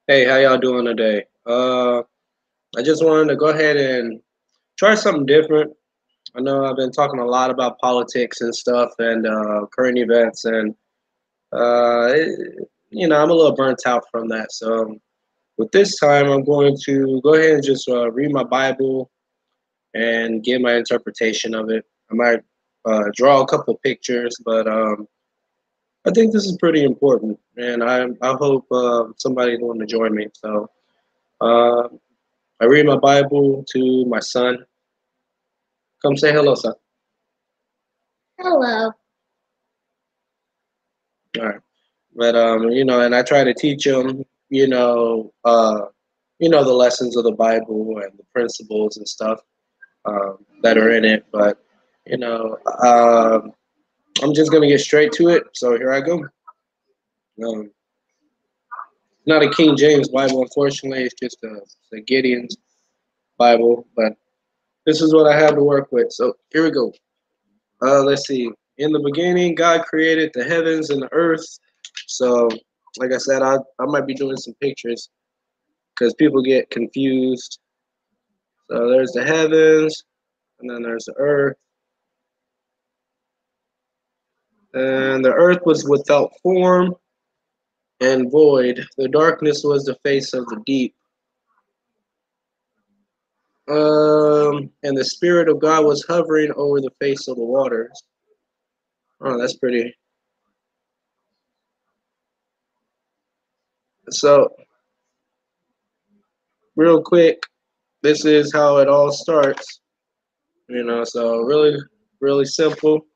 Hey, how y'all doing today? I just wanted to go ahead and try something different. I know I've been talking a lot about politics and stuff and current events, and I'm a little burnt out from that. So, with this time, I'm going to go ahead and just read my Bible and give my interpretation of it. I might draw a couple pictures, but I think this is pretty important, and I hope somebody's willing to join me. So. Uh, I read my Bible to my son. Come say hello, son. Hello. All right. But and I try to teach him, the lessons of the Bible and the principles and stuff that are in it. But you know, um, I'm just gonna get straight to it. So here I go. Um, not a King James Bible, unfortunately. It's just a Gideon's Bible. But this is what I have to work with. So here we go. Let's see. In the beginning, God created the heavens and the earth. So, like I said, I might be doing some pictures because people get confused. So there's the heavens, and then there's the earth, and the earth was without form and void. The darkness was the face of the deep. And the spirit of God was hovering over the face of the waters. Oh, that's pretty. So, real quick, this is how it all starts. So really, really simple.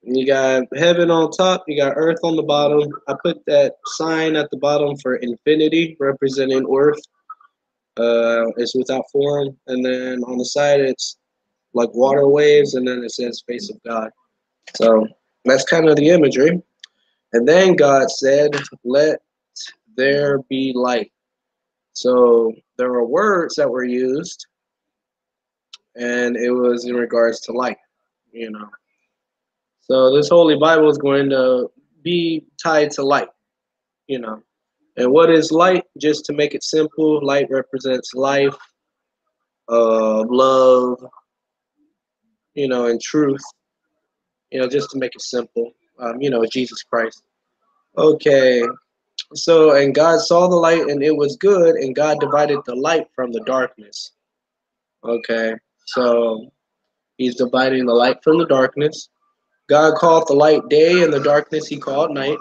You got heaven on top, you got earth on the bottom. I put that sign at the bottom for infinity, representing earth. It's without form, and then on the side it's like water waves, and then it says face of God. So that's kind of the imagery. And then God said, "Let there be light." So there were words that were used, and it was in regards to light. You know, So this Holy Bible is going to be tied to light, you know. And what is light? Just to make it simple, light represents life, love, and truth. Just to make it simple. Jesus Christ. Okay. So and God saw the light and it was good, and God divided the light from the darkness. Okay. So He's dividing the light from the darkness. God called the light day, and the darkness He called night.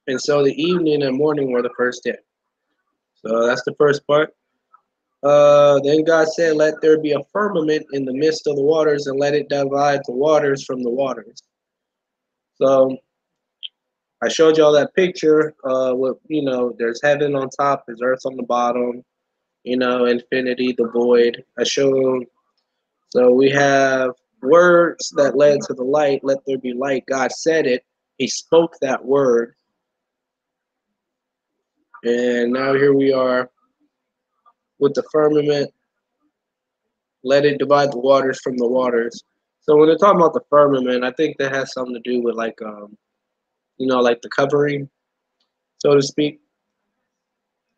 And so the evening and morning were the first day. So that's the first part. Then God said, "Let there be a firmament in the midst of the waters, and let it divide the waters from the waters." So I showed y'all that picture. With there's heaven on top, there's earth on the bottom. Infinity, the void. I showed. So we have words that led to the light. Let there be light. God said it. He spoke that word, and now here we are with the firmament. Let it divide the waters from the waters. So when they're talking about the firmament, I think that has something to do with like the covering, so to speak.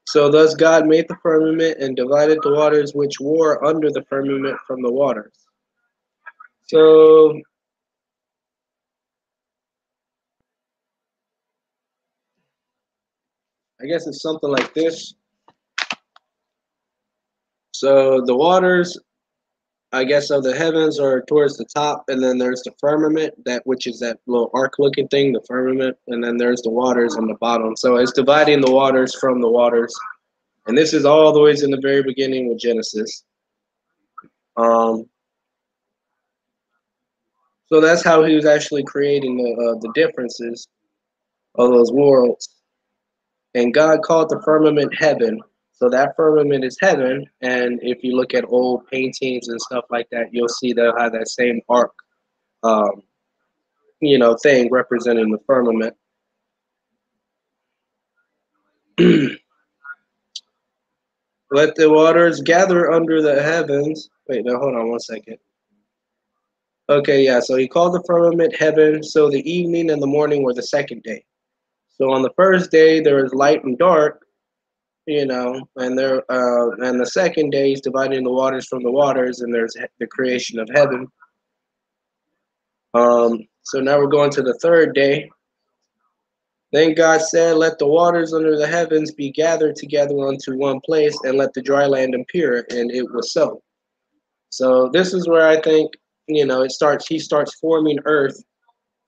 So thus God made the firmament and divided the waters which were under the firmament from the waters. So I guess it's something like this. So the waters, I guess, of the heavens are towards the top, and then there's the firmament, that which is that little arc-looking thing, the firmament, and then there's the waters on the bottom. So it's dividing the waters from the waters. And this is all the ways in the very beginning with Genesis. Um, so that's how he was actually creating the differences of those worlds. And God called the firmament heaven. So that firmament is heaven. And if you look at old paintings and stuff like that, you'll see they'll have that same arc, um, thing representing the firmament. Let the waters gather under the heavens. Wait, no, hold on one second. Okay, yeah, so he called the firmament heaven. So the evening and the morning were the second day. So on the first day there was light and dark, And the second day he's dividing the waters from the waters, and there's the creation of heaven. So now we're going to the third day. Then God said, "Let the waters under the heavens be gathered together unto one place, and let the dry land appear." And it was so. So this is where I think, it starts. He starts forming earth.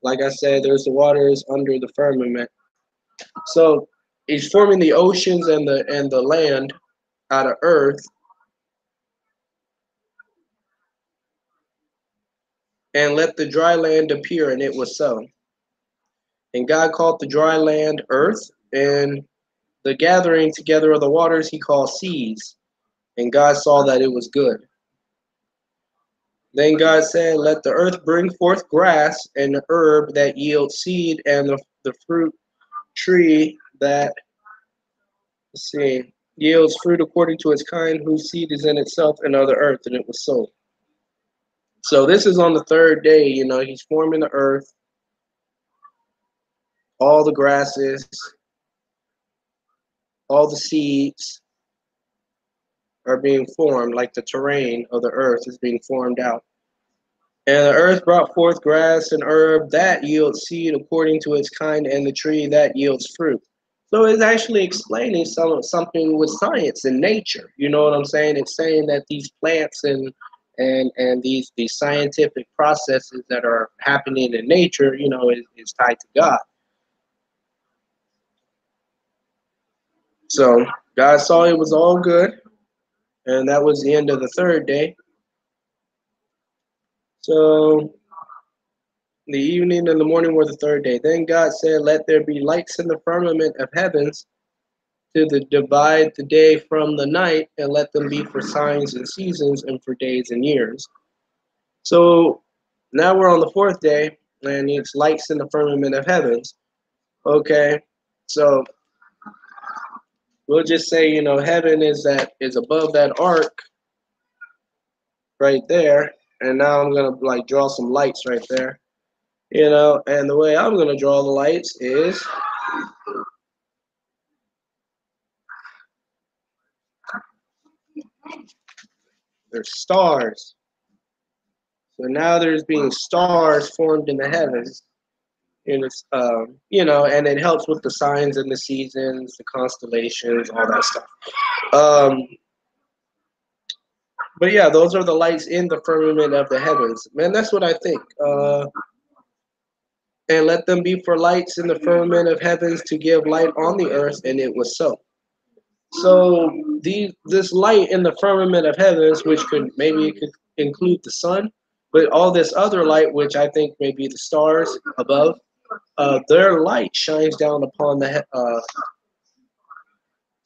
Like I said, there's the waters under the firmament. So he's forming the oceans and the land out of earth, and let the dry land appear, and it was so. And God called the dry land earth, and the gathering together of the waters he called seas. And God saw that it was good. Then God said, "Let the earth bring forth grass, and the herb that yields seed, and the fruit tree that, let's see, yields fruit according to its kind, whose seed is in itself, and of the earth." And it was so. So this is on the third day. He's forming the earth, all the grasses, all the seeds are being formed, like the terrain of the earth is being formed out. And the earth brought forth grass and herb that yields seed according to its kind, and the tree that yields fruit. So it's actually explaining something with science and nature. You know what I'm saying? It's saying that these plants and these scientific processes that are happening in nature, is tied to God. So God saw it was all good, and that was the end of the third day. So the evening and the morning were the third day. Then God said, "Let there be lights in the firmament of heavens to divide the day from the night, and let them be for signs and seasons and for days and years." So now we're on the fourth day, and it's lights in the firmament of heavens. Okay, so we'll just say, heaven is above that ark right there, and now I'm gonna like draw some lights right there. And the way I'm gonna draw the lights is there's stars. So now there's being stars formed in the heavens. And it's and it helps with the signs and the seasons, the constellations, all that stuff. Um, but yeah, those are the lights in the firmament of the heavens. Man, that's what I think. And let them be for lights in the firmament of heavens to give light on the earth, and it was so. So this light in the firmament of heavens, which could include the sun, but all this other light, which I think may be the stars above, their light shines down upon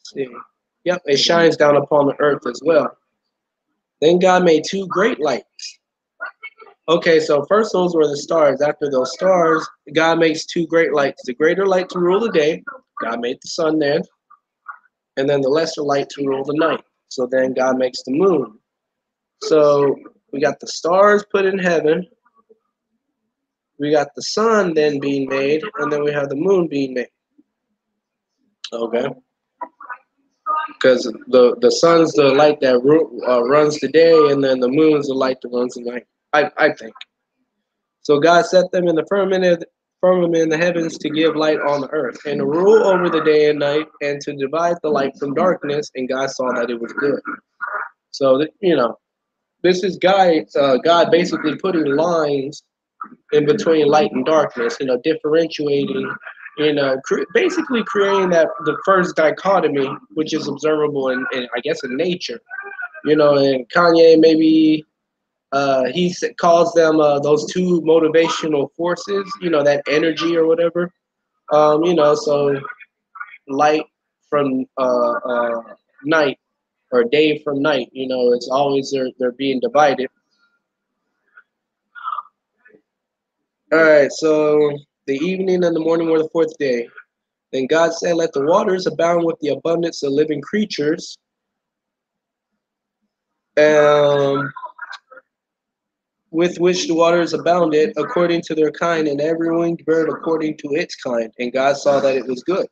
see, yep, it shines down upon the earth as well. Then God made two great lights. Okay, so first those were the stars. After those stars, God makes two great lights. The greater light to rule the day, God made the sun then, and then the lesser light to rule the night. So then God makes the moon. So we got the stars put in heaven, we got the sun then being made, and then we have the moon being made. Okay, because the sun's the light that runs the day, and then the moon's the light that runs the night. I think. So God set them in the firmament in the heavens to give light on the earth, and to rule over the day and night, and to divide the light from darkness. And God saw that it was good. So this is God basically putting lines in between light and darkness. Differentiating. Basically creating the first dichotomy, which is observable in I guess in nature. And Kanye maybe he calls them those two motivational forces, that energy or whatever. So light from night, or day from night, it's always they're being divided. All right, so the evening and the morning were the fourth day. Then God said, "Let the waters abound with the abundance of living creatures, um, with which the waters abounded according to their kind, and every winged bird according to its kind. And God saw that it was good."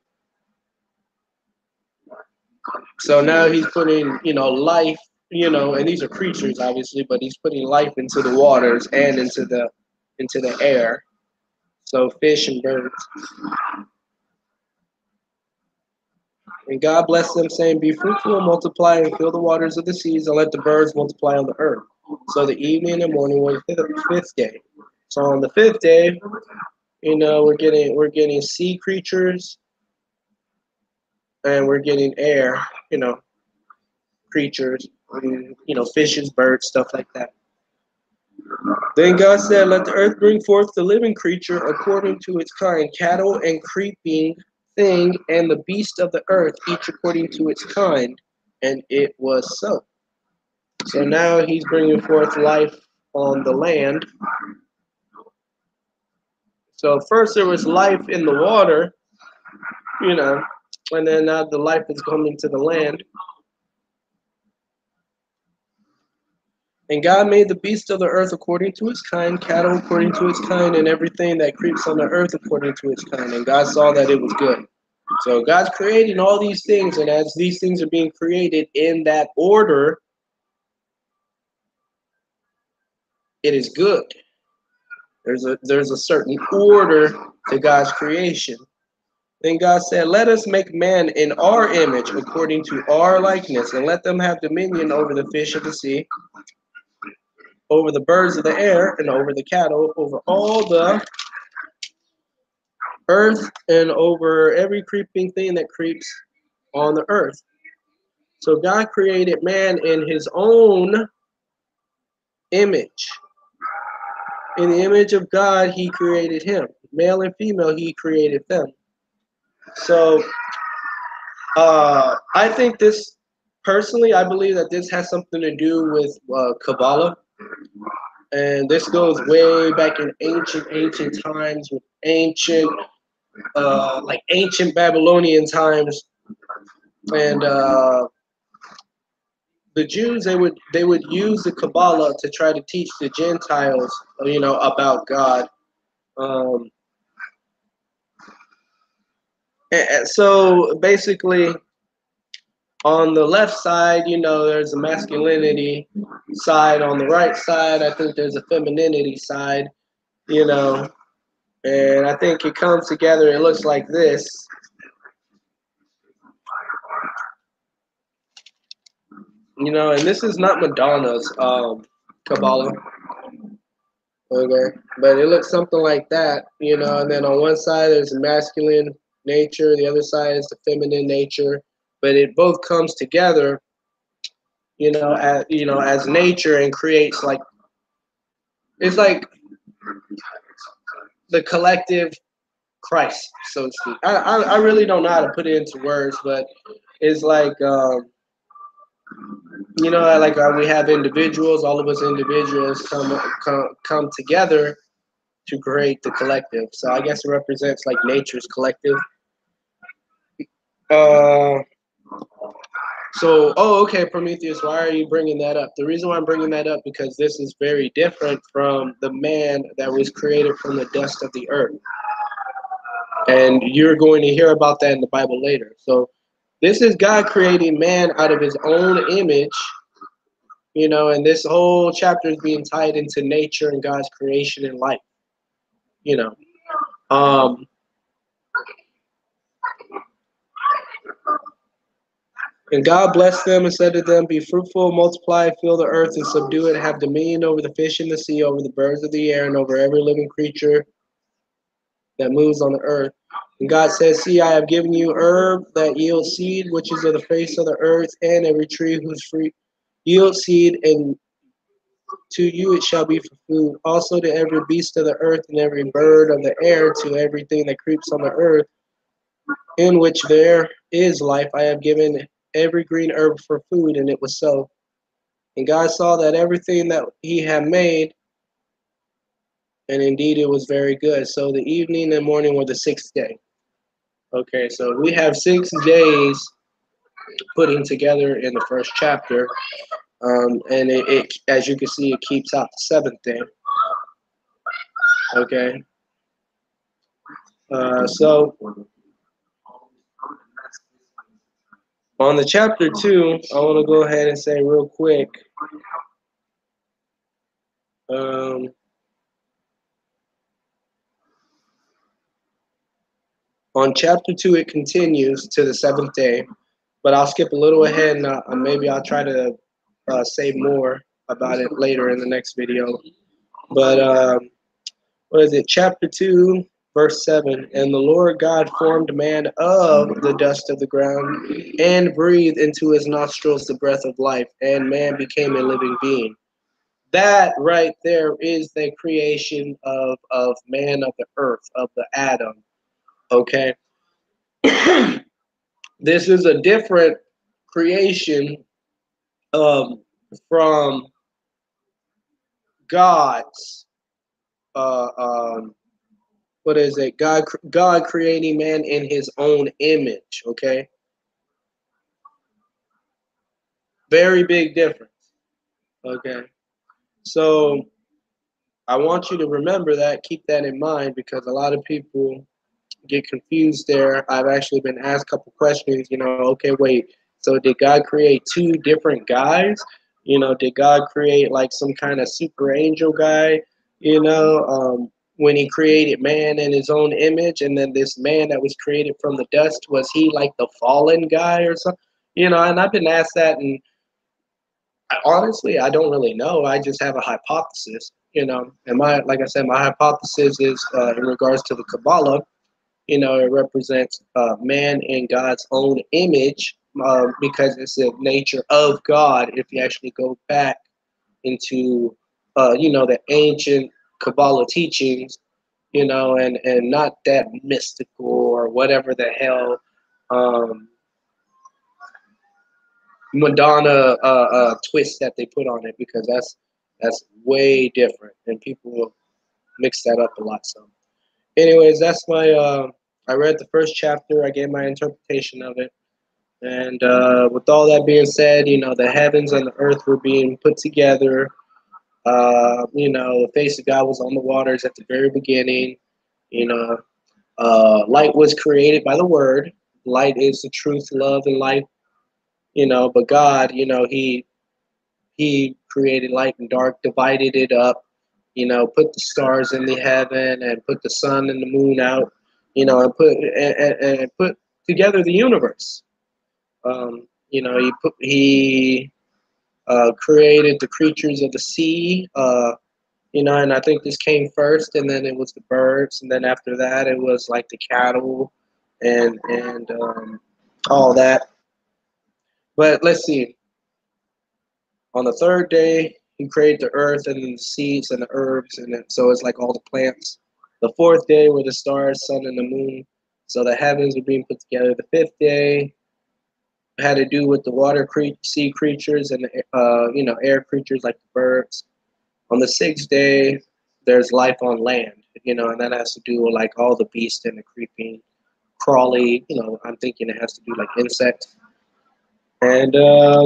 So now he's putting, life, and these are creatures obviously, but he's putting life into the waters and into the air. So fish and birds. And God blessed them, saying, "Be fruitful and multiply, and fill the waters of the seas, and let the birds multiply on the earth." So the evening and morning was the fifth day. So on the fifth day, we're getting sea creatures, and we're getting air, creatures, and, fishes, birds, stuff like that. Then God said, "Let the earth bring forth the living creature according to its kind, cattle and creeping thing, and the beast of the earth, each according to its kind." And it was so. So now he's bringing forth life on the land. So first there was life in the water, you know, and then now the life is coming to the land. And God made the beasts of the earth according to its kind, cattle according to its kind, and everything that creeps on the earth according to its kind. And God saw that it was good. So God's creating all these things, and as these things are being created in that order, it is good. There's a certain order to God's creation. Then God said, "Let us make man in our image, according to our likeness, and let them have dominion over the fish of the sea, over the birds of the air, and over the cattle, over all the earth, and over every creeping thing that creeps on the earth." So God created man in his own image. In the image of God, he created him. Male and female, he created them. So I think this, personally, I believe that this has something to do with Kabbalah. And this goes way back in ancient times, with ancient Babylonian times. And the Jews, they would use the Kabbalah to try to teach the Gentiles, about God. Um, and so basically, on the left side, there's a masculinity side. On the right side, I think there's a femininity side. You know, and I think it comes together. It looks like this. And this is not Madonna's Kabbalah. Okay, but it looks something like that, and then on one side there's the masculine nature, the other side is the feminine nature, but it both comes together, as nature, and creates, like, it's like the collective Christ, so to speak. I really don't know how to put it into words, but it's like, like we have individuals, all of us individuals come together to create the collective. So I guess it represents like nature's collective. Uh, okay, Prometheus, why are you bringing that up? The reason why I'm bringing that up, because this is very different from the man that was created from the dust of the earth. And you're going to hear about that in the Bible later. So this is God creating man out of his own image, and this whole chapter is being tied into nature and God's creation and life, you know. Um, And God blessed them and said to them, "Be fruitful, multiply, fill the earth, and subdue it. Have dominion over the fish in the sea, over the birds of the air, and over every living creature that moves on the earth." And God says, "See, I have given you herb that yields seed, which is of the face of the earth, and every tree whose fruit yields seed, and to you it shall be for food. Also to every beast of the earth, and every bird of the air, to everything that creeps on the earth, in which there is life, I have given every green herb for food." And it was so. And God saw that everything that he had made, and indeed it was very good. So the evening and morning were the sixth day. Okay, so we have 6 days putting together in the first chapter. And it, as you can see, it keeps out the seventh day. Okay. So On the chapter 2, I want to go ahead and say real quick. Um, on chapter 2, it continues to the seventh day, but I'll skip a little ahead and maybe I'll try to say more about it later in the next video. But what is it? Chapter 2, verse 7. And the Lord God formed man of the dust of the ground and breathed into his nostrils the breath of life, and man became a living being. That right there is the creation of man of the earth, of the Adam. Okay? This is a different creation um, from God's uh, um, what is it? God creating man in his own image. Okay, very big difference. Okay, so I want you to remember that, keep that in mind, because a lot of people get confused there. I've actually been asked a couple questions, okay, wait, so did God create two different guys? Did God create like some kind of super angel guy, when he created man in his own image, and then this man that was created from the dust, was he like the fallen guy or something? And I've been asked that, and honestly, I don't really know. I just have a hypothesis, and like I said, my hypothesis is in regards to the Kabbalah. It represents man in God's own image, because it's the nature of God. If you actually go back into, the ancient Kabbalah teachings, and not that mystical or whatever the hell Madonna twist that they put on it, because that's way different, and people mix that up a lot. So, anyways, that's my. I read the first chapter. I gave my interpretation of it, and with all that being said, the heavens and the earth were being put together. The face of God was on the waters at the very beginning. You know, Light was created by the Word. Light is the truth, love, and light. But God, He created light and dark, divided it up, put the stars in the heaven and put the sun and the moon out, and put together the universe. He created the creatures of the sea, and I think this came first, and then it was the birds, and then after that it was like the cattle and all that. But let's see. On the third day, he created the earth and the seeds and the herbs, and so it's like all the plants. The fourth day were the stars, sun, and the moon. So the heavens were being put together. The fifth day had to do with the sea creatures and air creatures like the birds. On the sixth day, there's life on land, and that has to do with like all the beasts and the creeping, crawly. I'm thinking it has to do like insects. And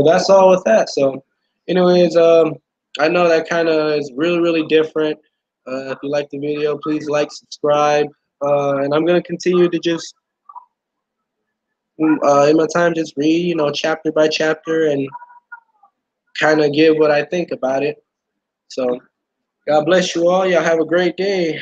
that's all with that. So, anyways, I know that kind of is really, really different. If you like the video, please like, subscribe. And I'm going to continue to just, in my time, just read, chapter by chapter and kind of give what I think about it. So, God bless you all. Y'all have a great day.